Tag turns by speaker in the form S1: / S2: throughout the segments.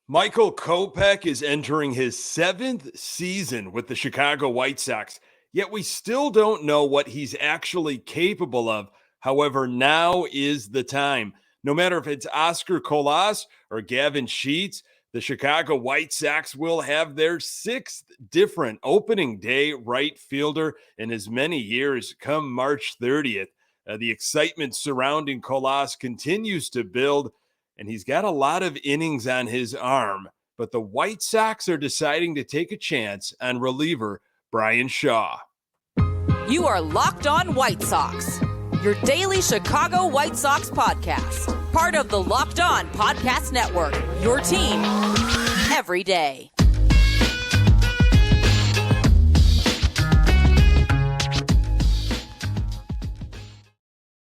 S1: Michael Kopech is entering his 7th season with the Chicago White Sox, yet we still don't know what he's actually capable of. However, now is the time. No matter if it's Oscar Colas or Gavin Sheets, the Chicago White Sox will have their 6th different opening day right fielder in as many years come March 30th. The excitement surrounding Colas continues to build, and he's got a lot of innings on his arm, but the White Sox are deciding to take a chance on reliever Brian Shaw.
S2: You are Locked On White Sox, your daily Chicago White Sox podcast, part of the Locked On Podcast Network, your team every day.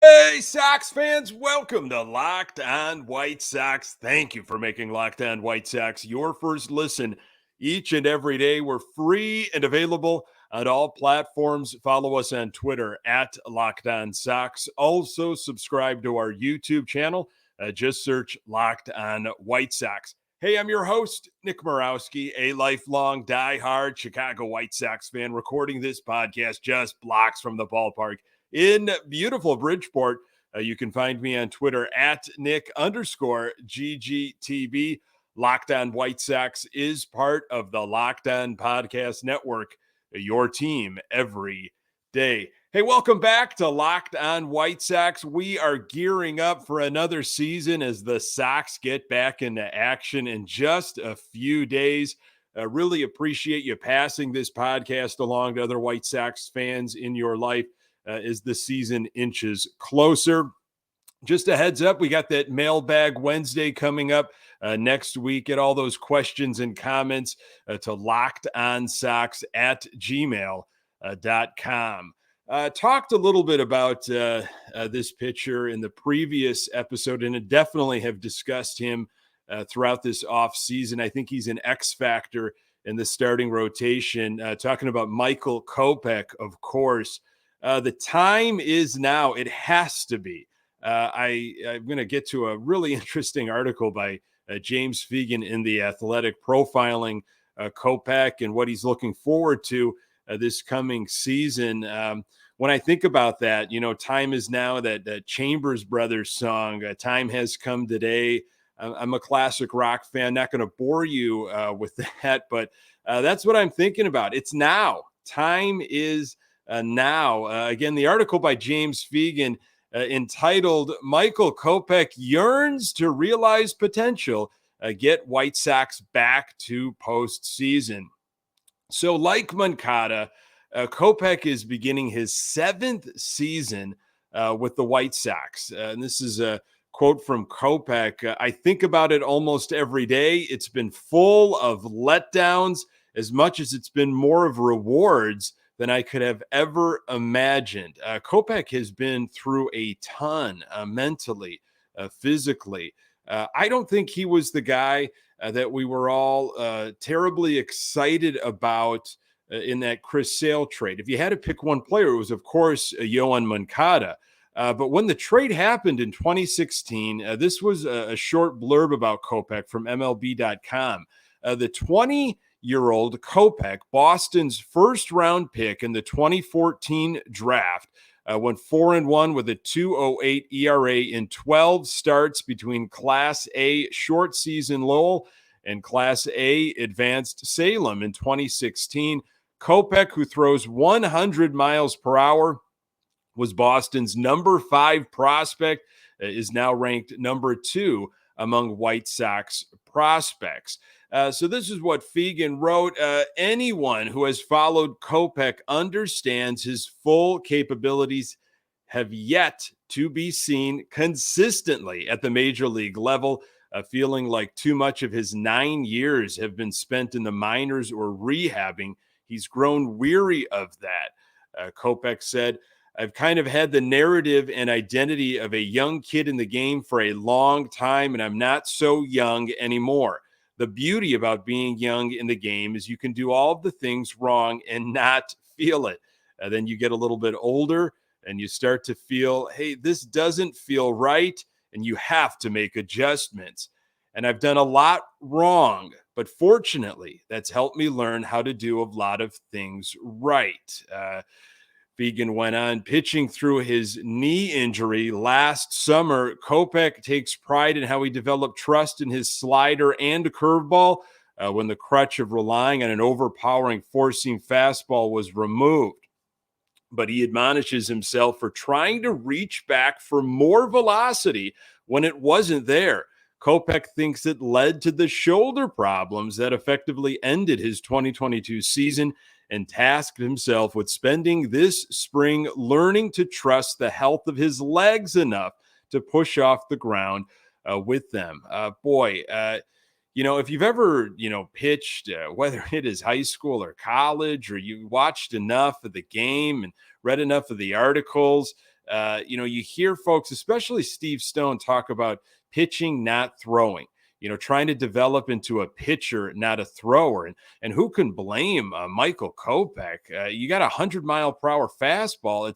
S1: Hey, Sox fans, welcome to Locked On White Sox. Thank you for making Locked On White Sox your first listen each and every day. We're free and available on all platforms. Follow us on Twitter at Locked On Sox. Also, subscribe to our YouTube channel. Just search Locked On White Sox. Hey, I'm your host, Nick Morawski, a lifelong diehard Chicago White Sox fan, recording this podcast just blocks from the ballpark in beautiful Bridgeport. You can find me on Twitter at Nick_GGTB. Locked On White Sox is part of the Locked On Podcast Network, your team every day. Hey, welcome back to Locked On White Sox. We are gearing up for another season as the Sox get back into action in just a few days. Really appreciate you passing this podcast along to other White Sox fans in your life as the season inches closer. Just a heads up, we got that Mailbag Wednesday coming up next week. Get all those questions and comments to lockedonsocks@gmail.com. Talked a little bit about this pitcher in the previous episode, and I definitely have discussed him throughout this offseason. I think he's an X factor in the starting rotation. Talking about Michael Kopech, of course. The time is now. It has to be. I'm going to get to a really interesting article by James Fegan in The Athletic profiling Kopech and what he's looking forward to this coming season. When I think about that, time is now, that Chambers Brothers song, Time Has Come Today. I'm a classic rock fan, not going to bore you with that, but that's what I'm thinking about. It's now. Time is now. Again, the article by James Fegan entitled Michael Kopech Yearns to Realize Potential, Get White Sox Back to Postseason. So like Moncada, Kopech is beginning his 7th season with the White Sox. And this is a quote from Kopech. I think about it almost every day. It's been full of letdowns as much as it's been more of rewards than I could have ever imagined. Kopech has been through a ton mentally, physically. I don't think he was the guy that we were all terribly excited about in that Chris Sale trade. If you had to pick one player, it was, of course, Yoan Moncada. But when the trade happened in 2016, this was a short blurb about Kopech from MLB.com. The 20-year-old Kopech, Boston's first-round pick in the 2014 draft, went 4-1 with a 2.08 ERA in 12 starts between Class A short season Lowell and Class A advanced Salem in 2016. Kopech, who throws 100 miles per hour, was Boston's number 5 prospect, is now ranked number 2 among White Sox prospects. So this is what Fegan wrote. Anyone who has followed Kopech understands his full capabilities have yet to be seen consistently at the major league level, feeling like too much of his 9 years have been spent in the minors or rehabbing. He's grown weary of that. Kopech said, I've kind of had the narrative and identity of a young kid in the game for a long time, and I'm not so young anymore. The beauty about being young in the game is you can do all of the things wrong and not feel it. Then you get a little bit older and you start to feel, hey, this doesn't feel right, and you have to make adjustments. and I've done a lot wrong, but fortunately, that's helped me learn how to do a lot of things right. Fegan went on, pitching through his knee injury last summer. Kopech takes pride in how he developed trust in his slider and curveball when the crutch of relying on an overpowering four-seam fastball was removed. But he admonishes himself for trying to reach back for more velocity when it wasn't there. Kopech thinks it led to the shoulder problems that effectively ended his 2022 season, and tasked himself with spending this spring learning to trust the health of his legs enough to push off the ground with them. If you've ever, pitched, whether it is high school or college, or you watched enough of the game and read enough of the articles, you hear folks, especially Steve Stone, talk about pitching, not throwing, trying to develop into a pitcher, not a thrower. And who can blame Michael Kopech? You got a 100-mile-per-hour fastball.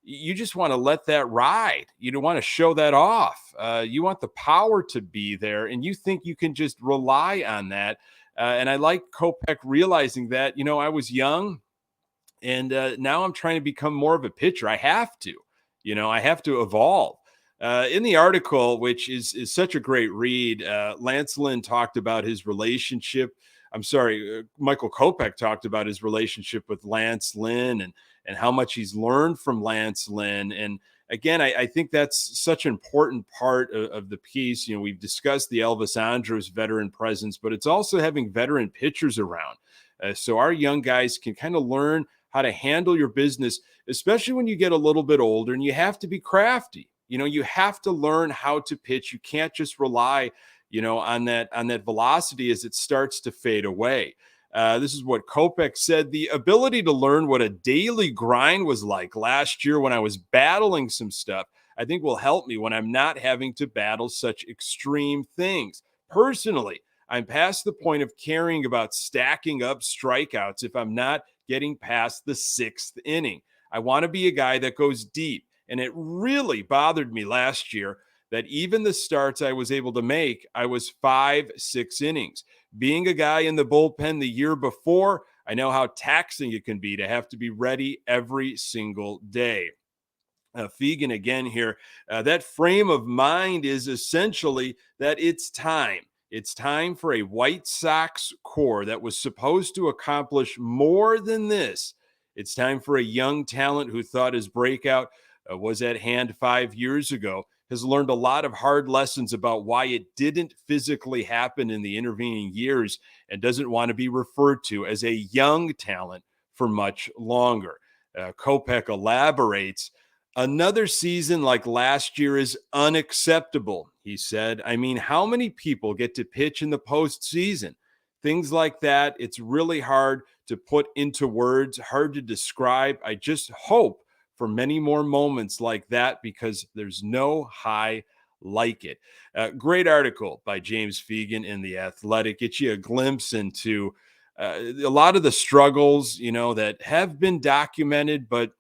S1: You just want to let that ride. You don't want to show that off. You want the power to be there, and you think you can just rely on that. And I like Kopech realizing that, I was young, and now I'm trying to become more of a pitcher. I have to, I have to evolve. In the article, which is such a great read, Lance Lynn talked about his relationship. Michael Kopech talked about his relationship with Lance Lynn and how much he's learned from Lance Lynn. And again, I think that's such an important part of the piece. We've discussed the Elvis Andrus veteran presence, but it's also having veteran pitchers around. So our young guys can kind of learn how to handle your business, especially when you get a little bit older, and you have to be crafty. You have to learn how to pitch. You can't just rely, on that velocity as it starts to fade away. This is what Kopech said: the ability to learn what a daily grind was like last year when I was battling some stuff, I think will help me when I'm not having to battle such extreme things. Personally, I'm past the point of caring about stacking up strikeouts if I'm not getting past the sixth inning. I want to be a guy that goes deep. And it really bothered me last year that even the starts I was able to make, I was 5-6 innings. Being a guy in the bullpen the year before, I know how taxing it can be to have to be ready every single day. Fegan again here, that frame of mind is essentially that it's time. It's time for a White Sox core that was supposed to accomplish more than this. It's time for a young talent who thought his breakout was at hand 5 years ago, has learned a lot of hard lessons about why it didn't physically happen in the intervening years, and doesn't want to be referred to as a young talent for much longer. Kopech elaborates, another season like last year is unacceptable, he said. I mean, how many people get to pitch in the postseason? Things like that, it's really hard to put into words, hard to describe. I just hope for many more moments like that, because there's no high like it. Great article by James Fegan in The Athletic. Gets you a glimpse into a lot of the struggles, that have been documented, but,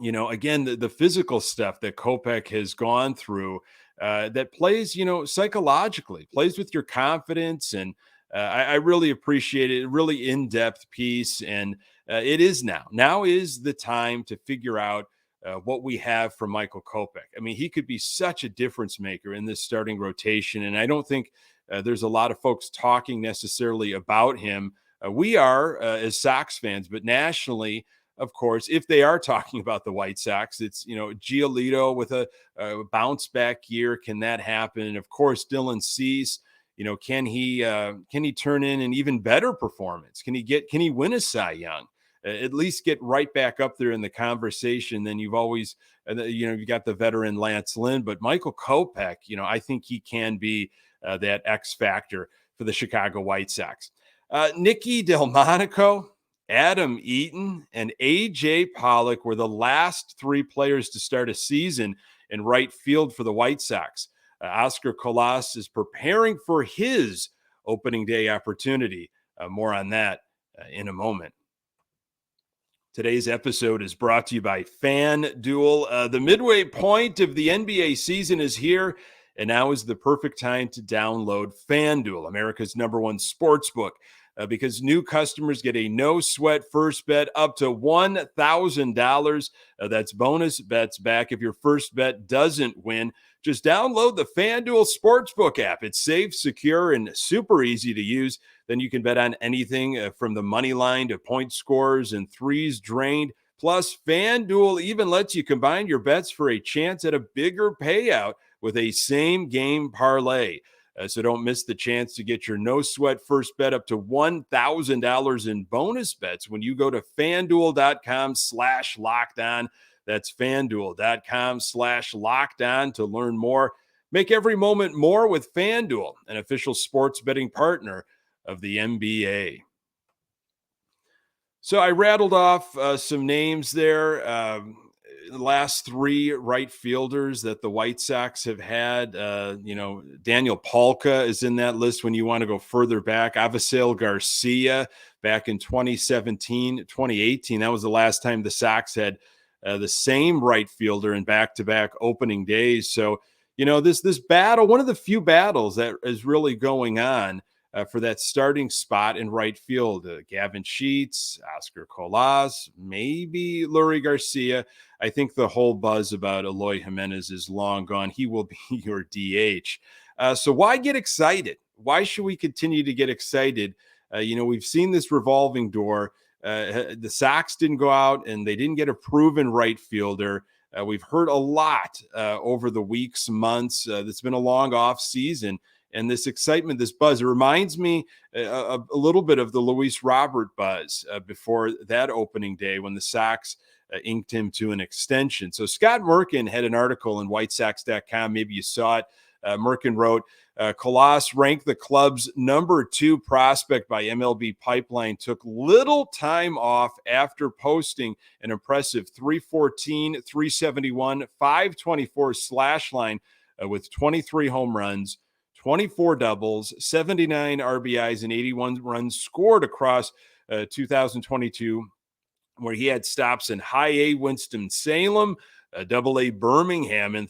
S1: again, the physical stuff that Kopech has gone through that plays, psychologically, plays with your confidence. And I really appreciate it. Really in-depth piece. And it is now is the time to figure out what we have from Michael Kopech. I mean, he could be such a difference maker in this starting rotation. And I don't think there's a lot of folks talking necessarily about him. We are as Sox fans, but nationally, of course, if they are talking about the White Sox, it's, Giolito with a bounce back year. Can that happen? And of course, Dylan Cease, can he turn in an even better performance? Can he win a Cy Young? At least get right back up there in the conversation. Then you've always, you got the veteran Lance Lynn, but Michael Kopech, I think he can be that X factor for the Chicago White Sox. Nicky Delmonico, Adam Eaton, and A.J. Pollock were the last three players to start a season in right field for the White Sox. Oscar Colas is preparing for his opening day opportunity. More on that in a moment. Today's episode is brought to you by FanDuel. The midway point of the NBA season is here, And now is the perfect time to download FanDuel, America's #1 sportsbook, because new customers get a no-sweat first bet up to $1,000. That's bonus bets back if your first bet doesn't win. Just download the FanDuel Sportsbook app. It's safe, secure, and super easy to use. Then you can bet on anything from the money line to point scores and threes drained. Plus, FanDuel even lets you combine your bets for a chance at a bigger payout with a same-game parlay. So don't miss the chance to get your no-sweat first bet up to $1,000 in bonus bets when you go to FanDuel.com/lockedon. That's FanDuel.com/lockedon to learn more. Make every moment more with FanDuel, an official sports betting partner of the NBA. So I rattled off some names there. The last three right fielders that the White Sox have had. Daniel Palka is in that list when you want to go further back. Avisail Garcia back in 2017, 2018. That was the last time the Sox had the same right fielder in back-to-back opening days. So, this battle, one of the few battles that is really going on for that starting spot in right field. Gavin Sheets, Oscar Colas, maybe Leury Garcia. I think the whole buzz about Eloy Jimenez is long gone. He will be your DH. So why get excited? Why should we continue to get excited? We've seen this revolving door. The Sox didn't go out and they didn't get a proven right fielder. We've heard a lot over the weeks, months. It's been a long off season. And this excitement, this buzz, it reminds me a little bit of the Luis Robert buzz before that opening day when the Sox inked him to an extension. So Scott Merkin had an article in WhiteSox.com. Maybe you saw it. Merkin wrote, Colas, ranked the club's #2 prospect by MLB Pipeline, took little time off after posting an impressive 314, 371, 524 slash line with 23 home runs, 24 doubles, 79 RBIs, and 81 runs scored across 2022, where he had stops in High A Winston-Salem, Double A Birmingham, and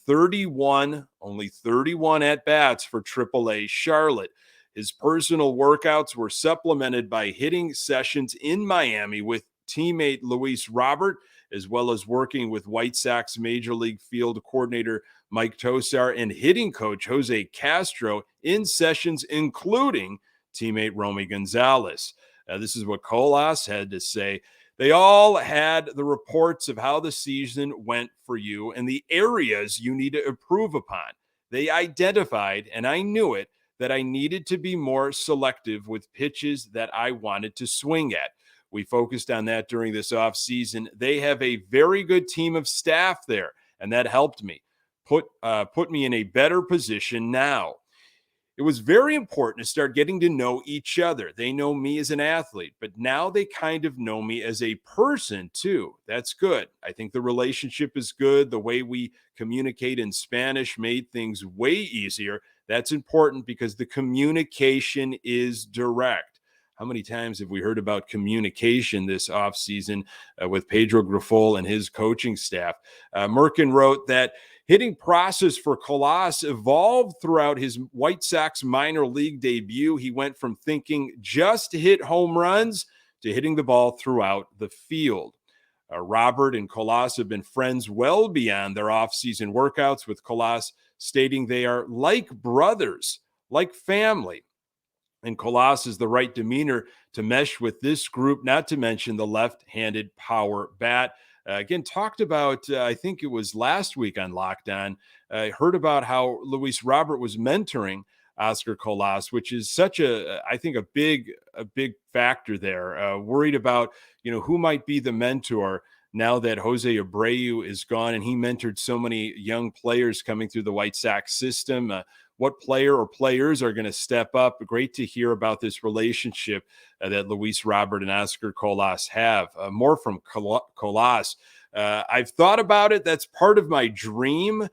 S1: only 31 at-bats for Triple A Charlotte. His personal workouts were supplemented by hitting sessions in Miami with teammate Luis Robert, as well as working with White Sox Major League Field Coordinator Mike Tosar and hitting coach Jose Castro in sessions, including teammate Romy Gonzalez. This is what Colas had to say. They all had the reports of how the season went for you and the areas you need to improve upon. They identified, and I knew it, that I needed to be more selective with pitches that I wanted to swing at. We focused on that during this offseason. They have a very good team of staff there, and that helped me. Put me in a better position now. It was very important to start getting to know each other. They know me as an athlete, but now they kind of know me as a person too. That's good. I think the relationship is good. The way we communicate in Spanish made things way easier. That's important because the communication is direct. How many times have we heard about communication this offseason with Pedro Grifol and his coaching staff? Merkin wrote that hitting process for Colas evolved throughout his White Sox minor league debut. He went from thinking just hit home runs to hitting the ball throughout the field. Robert and Colas have been friends well beyond their offseason workouts, with Colas stating they are like brothers, like family. And Colas is the right demeanor to mesh with this group, not to mention the left-handed power bat. Again, talked about, I think it was last week on Lockdown, heard about how Luis Robert was mentoring Oscar Colas, which is such I think a big factor there. Worried about, who might be the mentor now that Jose Abreu is gone, and he mentored so many young players coming through the White Sox system. What player or players are going to step up? Great to hear about this relationship that Luis Robert and Oscar Colas have. More from Colas. I've thought about it. That's part of my dream,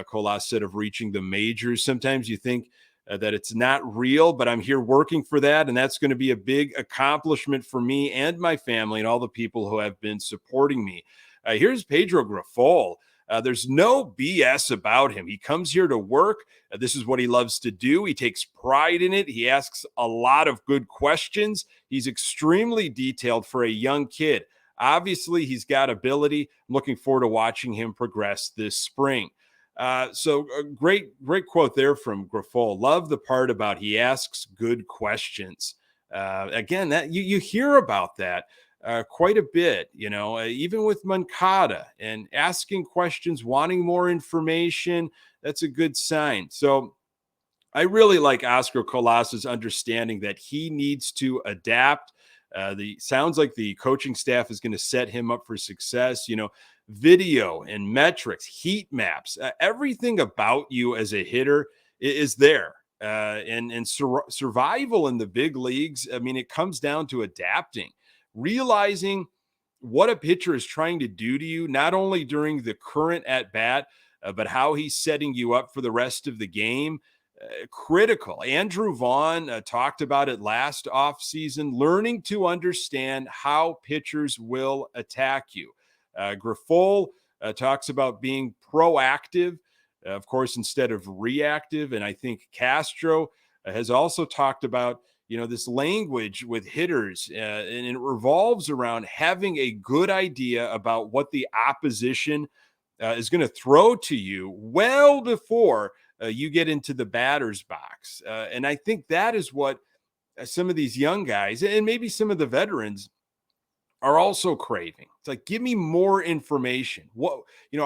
S1: Colas said, of reaching the majors. Sometimes you think that it's not real, but I'm here working for that, and that's going to be a big accomplishment for me and my family and all the people who have been supporting me. Here's Pedro Grifol. There's no BS about him. He comes here to work. This is what he loves to do. He takes pride in it. He asks a lot of good questions. He's extremely detailed for a young kid. Obviously, he's got ability. I'm looking forward to watching him progress this spring. So a great quote there from Grifol. Love the part about he asks good questions. Again, that you hear about that quite a bit, even with Moncada and asking questions, wanting more information. That's a good sign. So I really like Oscar Colas's understanding that he needs to adapt. Sounds like the coaching staff is going to set him up for success. Video and metrics, heat maps, everything about you as a hitter is there. And survival in the big leagues, I mean, it comes down to adapting, realizing what a pitcher is trying to do to you, not only during the current at bat, but how he's setting you up for the rest of the game. Critical. Andrew Vaughn talked about it last offseason, learning to understand how pitchers will attack you. Grifol talks about being proactive, of course, instead of reactive. And I think Castro has also talked about, this language with hitters, and it revolves around having a good idea about what the opposition is going to throw to you well before you get into the batter's box. And I think that is what some of these young guys and maybe some of the veterans are also craving. It's like, give me more information.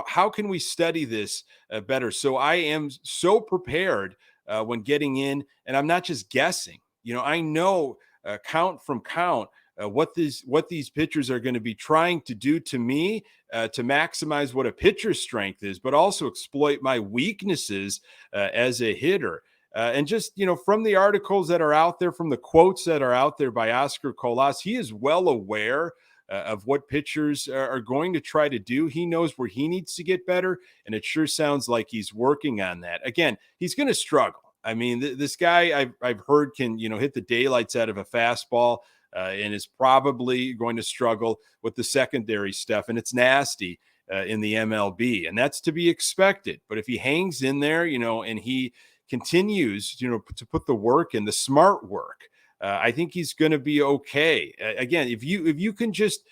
S1: How can we study this better? So I am so prepared when getting in, and I'm not just guessing. I know count from count what these pitchers are going to be trying to do to me to maximize what a pitcher's strength is, but also exploit my weaknesses as a hitter. And just, from the articles that are out there, from the quotes that are out there by Oscar Colas, he is well aware of what pitchers are going to try to do. He knows where he needs to get better, and it sure sounds like he's working on that. Again, he's going to struggle. I mean, this guy I've heard can, hit the daylights out of a fastball and is probably going to struggle with the secondary stuff, and it's nasty in the MLB, and that's to be expected. But if he hangs in there, and he continues, to put the work in, the smart work, I think he's going to be okay. Again, if you can just,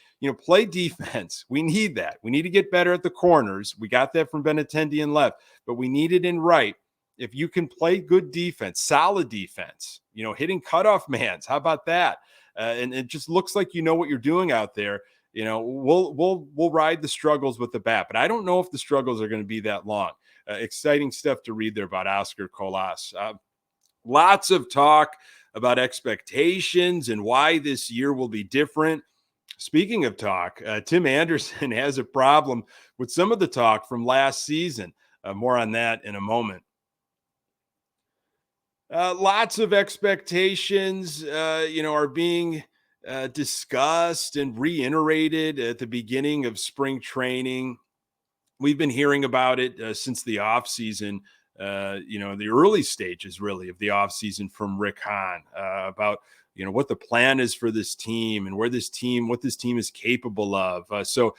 S1: play defense, we need that. We need to get better at the corners. We got that from Benintendi in left, but we need it in right. If you can play good defense, solid defense, hitting cutoff mans, how about that? And it just looks like what you're doing out there. We'll ride the struggles with the bat, but I don't know if the struggles are going to be that long. Exciting stuff to read there about Oscar Colas. Lots of talk about expectations and why this year will be different. Speaking of talk, Tim Anderson has a problem with some of the talk from last season. More on that in a moment. Lots of expectations, are being discussed and reiterated at the beginning of spring training. We've been hearing about it since the offseason, the early stages, really, of the offseason from Rick Hahn about, what the plan is for this team and what this team is capable of. So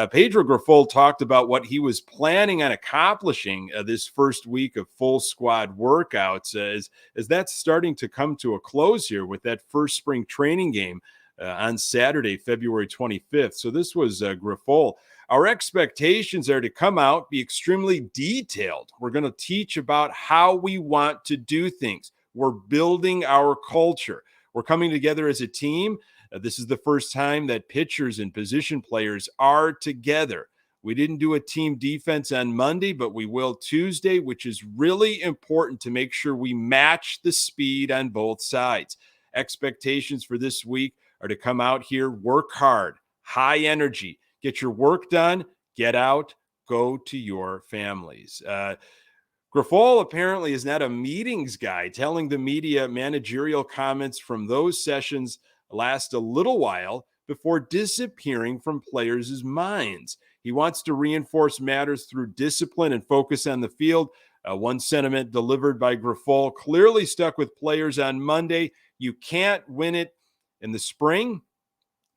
S1: Pedro Grifol talked about what he was planning on accomplishing this first week of full squad workouts as that's starting to come to a close here with that first spring training game on Saturday, February 25th. So this was Grifol. Our expectations are to come out, be extremely detailed. We're going to teach about how we want to do things. We're building our culture. We're coming together as a team. This is the first time that pitchers and position players are together. We didn't do a team defense on Monday, but we will Tuesday, which is really important to make sure we match the speed on both sides. Expectations for this week are to come out here, work hard, high energy, get your work done, get out, go to your families. Grifol apparently is not a meetings guy, telling the media managerial comments from those sessions last a little while before disappearing from players' minds. He wants to reinforce matters through discipline and focus on the field. One sentiment delivered by Grifol clearly stuck with players on Monday. You can't win it in the spring,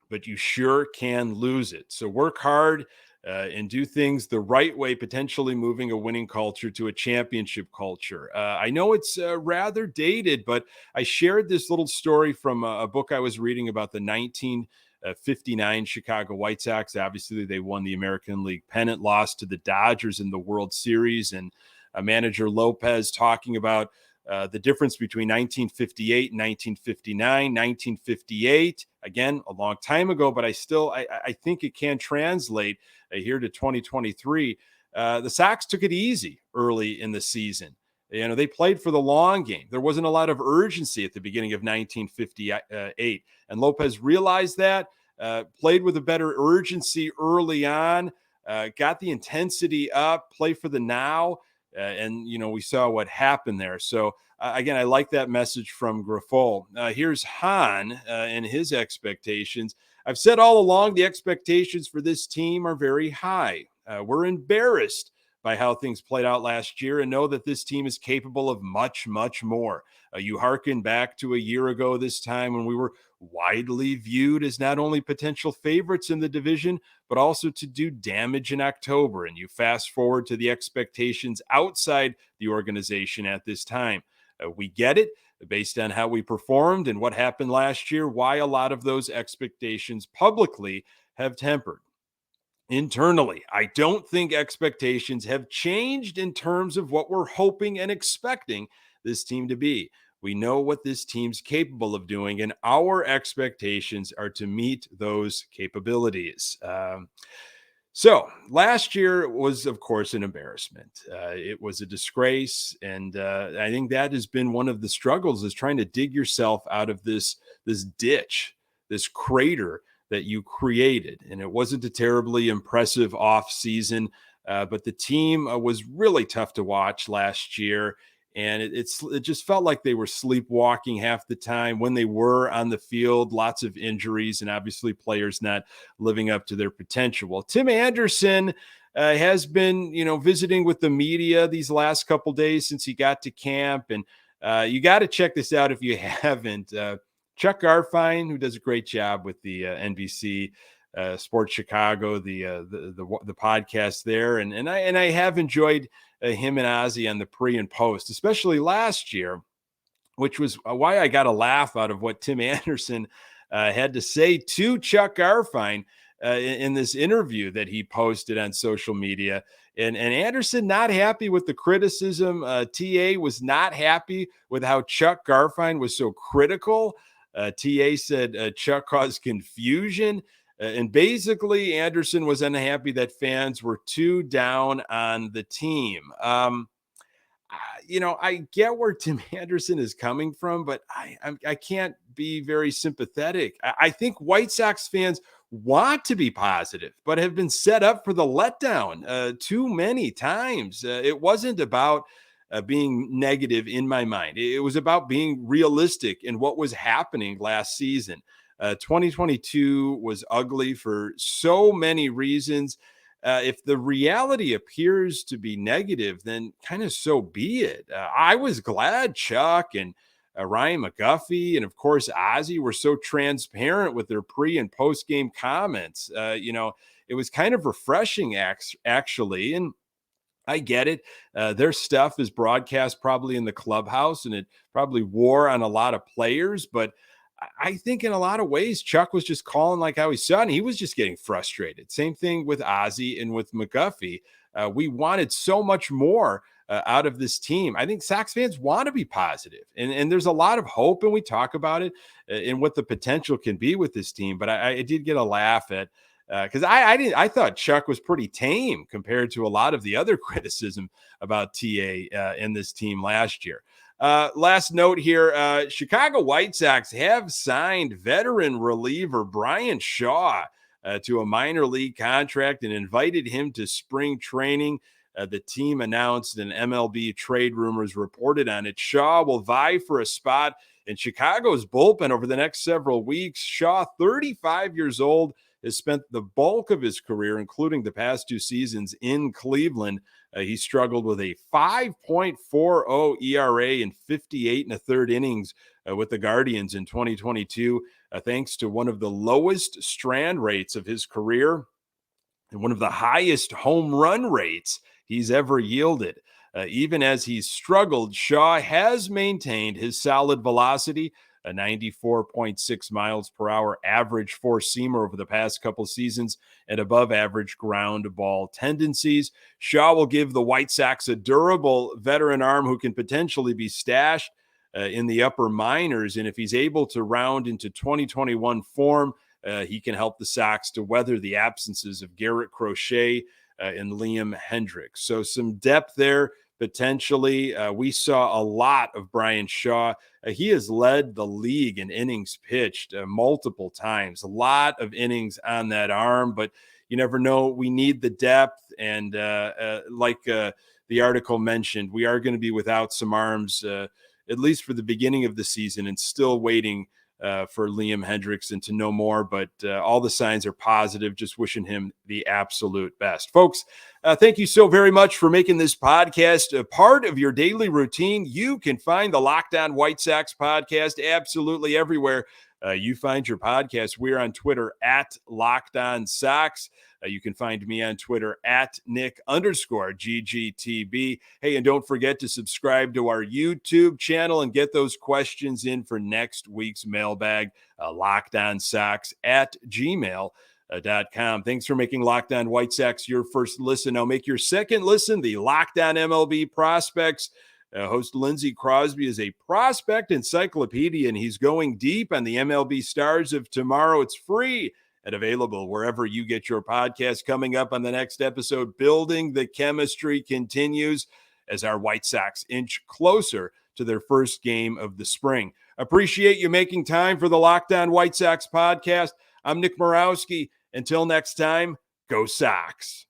S1: but you sure can lose it. So work hard and do things the right way, potentially moving a winning culture to a championship culture. I know it's rather dated, but I shared this little story from a book I was reading about the 1959 Chicago White Sox. Obviously, they won the American League pennant, lost to the Dodgers in the World Series, and manager Lopez talking about the difference between 1958 and 1959. 1958, again, a long time ago, but I think it can translate here to 2023. The Sox took it easy early in the season. They played for the long game. There wasn't a lot of urgency at the beginning of 1958. And Lopez realized that, played with a better urgency early on, got the intensity up, play for the now. And we saw what happened there. So, again, I like that message from Grifol. Here's Han and his expectations. I've said all along the expectations for this team are very high. We're embarrassed by how things played out last year and know that this team is capable of much, much more. You hearken back to a year ago this time when we were widely viewed as not only potential favorites in the division, but also to do damage in October. And you fast forward to the expectations outside the organization at this time. We get it based on how we performed and what happened last year, why a lot of those expectations publicly have tempered. Internally, I don't think expectations have changed in terms of what we're hoping and expecting this team to be. We know what this team's capable of doing, and our expectations are to meet those capabilities. So last year was, of course, an embarrassment. It was a disgrace, and I think that has been one of the struggles, is trying to dig yourself out of this ditch, this crater that you created. And it wasn't a terribly impressive off season, but the team was really tough to watch last year. And it just felt like they were sleepwalking half the time when they were on the field. Lots of injuries and obviously players not living up to their potential. Well, Tim Anderson has been, visiting with the media these last couple days since he got to camp. And you got to check this out if you haven't. Chuck Garfien, who does a great job with the NBC Sports Chicago, the podcast there, and I have enjoyed him and Ozzy on the pre and post, especially last year, which was why I got a laugh out of what Tim Anderson had to say to Chuck Garfien in this interview that he posted on social media. And Anderson not happy with the criticism. TA was not happy with how Chuck Garfien was so critical. TA said Chuck caused confusion. And basically, Anderson was unhappy that fans were too down on the team. I get where Tim Anderson is coming from, but I can't be very sympathetic. I think White Sox fans want to be positive, but have been set up for the letdown too many times. It wasn't about being negative in my mind. It was about being realistic in what was happening last season. 2022 was ugly for so many reasons. If the reality appears to be negative, then kind of so be it. I was glad Chuck and Ryan McGuffey and, of course, Ozzy were so transparent with their pre and post game comments. It was kind of refreshing, actually. And I get it. Their stuff is broadcast probably in the clubhouse, and it probably wore on a lot of players. But I think in a lot of ways, Chuck was just calling like how he saw it, and he was just getting frustrated. Same thing with Ozzy and with McGuffey. We wanted so much more out of this team. I think Sox fans want to be positive, and there's a lot of hope, and we talk about it and what the potential can be with this team. But I did get a laugh at because I thought Chuck was pretty tame compared to a lot of the other criticism about TA in this team last year. Last note here, Chicago White Sox have signed veteran reliever Brian Shaw to a minor league contract and invited him to spring training. The team announced, and MLB trade rumors reported on it. Shaw will vie for a spot in Chicago's bullpen over the next several weeks. Shaw, 35 years old, has spent the bulk of his career, including the past two seasons, in Cleveland. He struggled with a 5.40 ERA in 58 and a third innings with the Guardians in 2022, thanks to one of the lowest strand rates of his career. and one of the highest home run rates he's ever yielded. Even as he's struggled, Shaw has maintained his solid velocity, a 94.6 miles per hour average four-seamer over the past couple seasons, and above average ground ball tendencies. Shaw will give the White Sox a durable veteran arm who can potentially be stashed in the upper minors. And if he's able to round into 2021 form, he can help the Sox to weather the absences of Garrett Crochet and Liam Hendriks. So some depth there potentially. We saw a lot of Brian Shaw. He has led the league in innings pitched multiple times, a lot of innings on that arm, but you never know. We need the depth. And like the article mentioned, we are going to be without some arms, at least for the beginning of the season, and still waiting for Liam Hendriks and to know more, but all the signs are positive. Just wishing him the absolute best. Folks, thank you so very much for making this podcast a part of your daily routine. You can find the Locked On White Sox podcast absolutely everywhere you find your podcast. We're on Twitter at Locked On Sox. You can find me on Twitter at Nick_GGTB. Hey, and don't forget to subscribe to our YouTube channel and get those questions in for next week's mailbag, lockedonsox@gmail.com. Thanks for making Locked On White Sox your first listen. Now make your second listen the Locked On MLB Prospects. Host Lindsey Crosby is a prospect encyclopedia, and he's going deep on the MLB stars of tomorrow. It's free and available wherever you get your podcast. Coming up on the next episode, Building the Chemistry continues as our White Sox inch closer to their first game of the spring. Appreciate you making time for the Locked On White Sox podcast. I'm Nick Morawski. Until next time, go Sox.